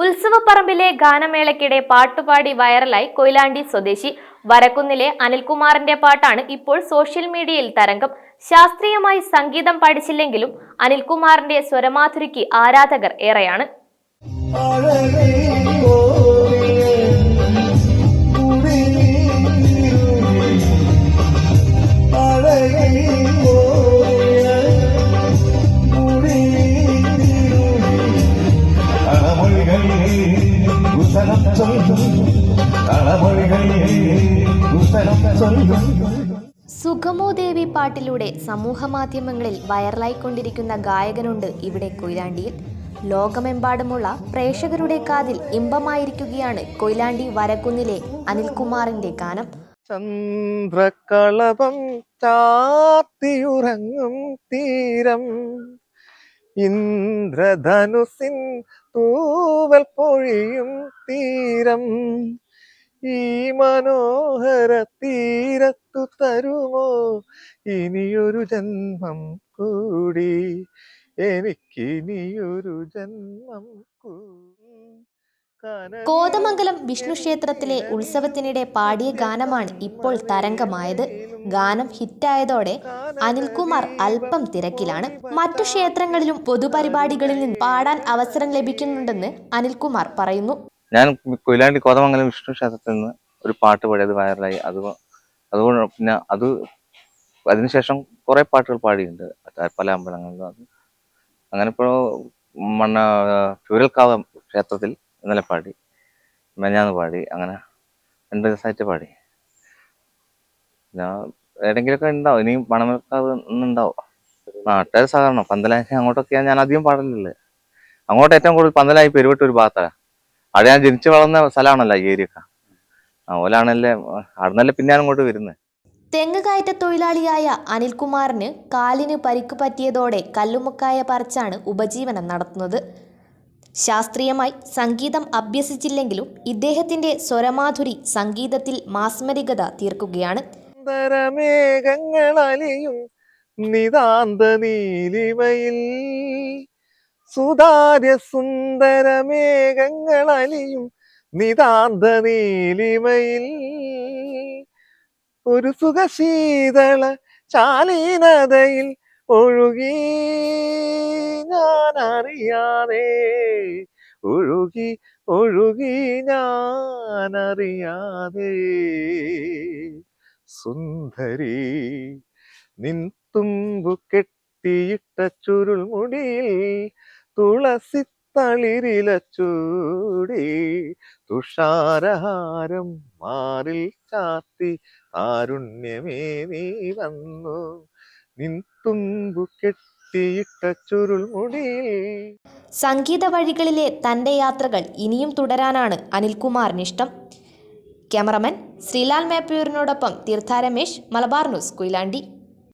ഉത്സവപ്പറമ്പിലെ ഗാനമേളയ്ക്കിടെ പാട്ടുപാടി വൈറലായി കൊയിലാണ്ടി സ്വദേശി വരക്കുന്നിലെ അനിൽകുമാറിന്റെ പാട്ടാണ് ഇപ്പോൾ സോഷ്യൽ മീഡിയയിൽ തരംഗം. ശാസ്ത്രീയമായി സംഗീതം പഠിച്ചില്ലെങ്കിലും അനിൽകുമാറിന്റെ സ്വരമാധുരിക്ക് ആരാധകർ ഏറെയാണ്. സുഗമോ ദേവി പാട്ടിലൂടെ സമൂഹമാധ്യമങ്ങളിൽ വൈറലായിക്കൊണ്ടിരിക്കുന്ന ഗായകനുണ്ട് ഇവിടെ കൊയിലാണ്ടിയിൽ. ലോകമെമ്പാടുമുള്ള പ്രേക്ഷകരുടെ കാതിൽ ഇമ്പമായിരിക്കുകയാണ് കൊയിലാണ്ടി വരക്കുന്നിലെ അനിൽകുമാറിന്റെ ഗാനം. ചന്ദ്രകളഭം ചാർത്തിയുറങ്ങും തീരം, ഇന്ദ്രധനുസിൻ തൂവൽ പൊഴിയും തീരം, ഈ മനോഹര തീരത്തു തരുമോ ഇനിയൊരു ജന്മം കൂടി, എനിക്കിനിയൊരു ജന്മം കൂടി. കോതമംഗലം വിഷ്ണു ക്ഷേത്രത്തിലെ ഉത്സവത്തിനിടെ പാടിയ ഗാനമാണ് ഇപ്പോൾ തരംഗമായത്. ഗാനം ഹിറ്റായതോടെ അനിൽകുമാർ അല്പം തിരക്കിലാണ്. മറ്റു ക്ഷേത്രങ്ങളിലും പൊതുപരിപാടികളിൽ നിന്ന് പാടാൻ അവസരം ലഭിക്കുന്നുണ്ടെന്ന് അനിൽകുമാർ പറയുന്നു. ഞാൻ കൊയിലാണ്ടി കോതമംഗലം വിഷ്ണു ക്ഷേത്രത്തിൽ നിന്ന് ഒരു പാട്ട് പാടിയത് വൈറലായി. അതുകൊണ്ട് പിന്നെ അതിനുശേഷം കുറെ പാട്ടുകൾ പാടിയിട്ടുണ്ട് പല അമ്പലങ്ങളിലും. അങ്ങനെ ഇപ്പോൾ ചൂരൽക്കാവ് ക്ഷേത്രത്തിൽ ഇന്നലെ പാടി, മെഞ്ഞാന്ന് പാടി, അങ്ങനെ 2 ദിവസമായിട്ട് പാടി. ഞാൻ എവിടെയെങ്കിലുമൊക്കെ ഉണ്ടാവും, ഇനിയും മണമേൽക്കാവ് ഒന്നുണ്ടാവും. നാട്ടുകാർ സഹകരണം. പന്തലായി അങ്ങോട്ടൊക്കെയാണ് ഞാൻ അധികം പാടലുള്ളത്. അങ്ങോട്ട് ഏറ്റവും കൂടുതൽ പന്തലായി പെരുവട്ടൂർ ഭാഗത്താണ്. അവിടെ ഞാൻ ജനിച്ചു വളർന്ന സ്ഥലമാണല്ലോ ഈ ഏരിയയൊക്കെ. അതുപോലാണല്ലേ അവിടുന്നല്ലേ പിന്നെ ഞാൻ അങ്ങോട്ട് വരുന്നത്. തെങ്ങ് കയറ്റ തൊഴിലാളിയായ അനിൽകുമാറിന് കാലിന് പരിക്ക് പറ്റിയതോടെ കല്ലുമുക്കായ പറിച്ചാണ് ഉപജീവനം നടത്തുന്നത്. ശാസ്ത്രീയമായി സംഗീതം അഭ്യസിച്ചില്ലെങ്കിലും ഇദ്ദേഹത്തിന്റെ സ്വരമാധുരി സംഗീതത്തിൽ മാസ്മരികത തീർക്കുകയാണ്. നിതാന്ത നീലിമയിൽ സുതാര്യ സുന്ദരമേഘങ്ങളലിയും നിതാന്ത നീലിമയിൽ, ഒരു സുഖശീതള ശാലീനതയിൽ ഒഴുകി ഞാനറിയാതെ, ഒഴുകി ഒഴുകി ഞാനറിയാതെ, സുന്ദരി നിൻ തുമ്പു കെട്ടിയിട്ട ചുരുൾമുടിയിൽ തുളസി തളിരില ചൂടി, തുഷാരഹാരം മാറിൽ ചാത്തി കാരുണ്യമേ നീ വന്നു, നിൻ തുമ്പു കെട്ടിയിട്ട ചുരുൾമുടിയിൽ. സംഗീത വഴികളിലെ തന്റെ യാത്രകൾ ഇനിയും തുടരാനാണ് അനിൽകുമാറിനിഷ്ടം. ക്യാമറമാൻ ശ്രീലാൽ മേപ്പയൂരിനോടൊപ്പം തീർത്ഥ രമേശ്, മലബാർ ന്യൂസ്, കൊയിലാണ്ടി.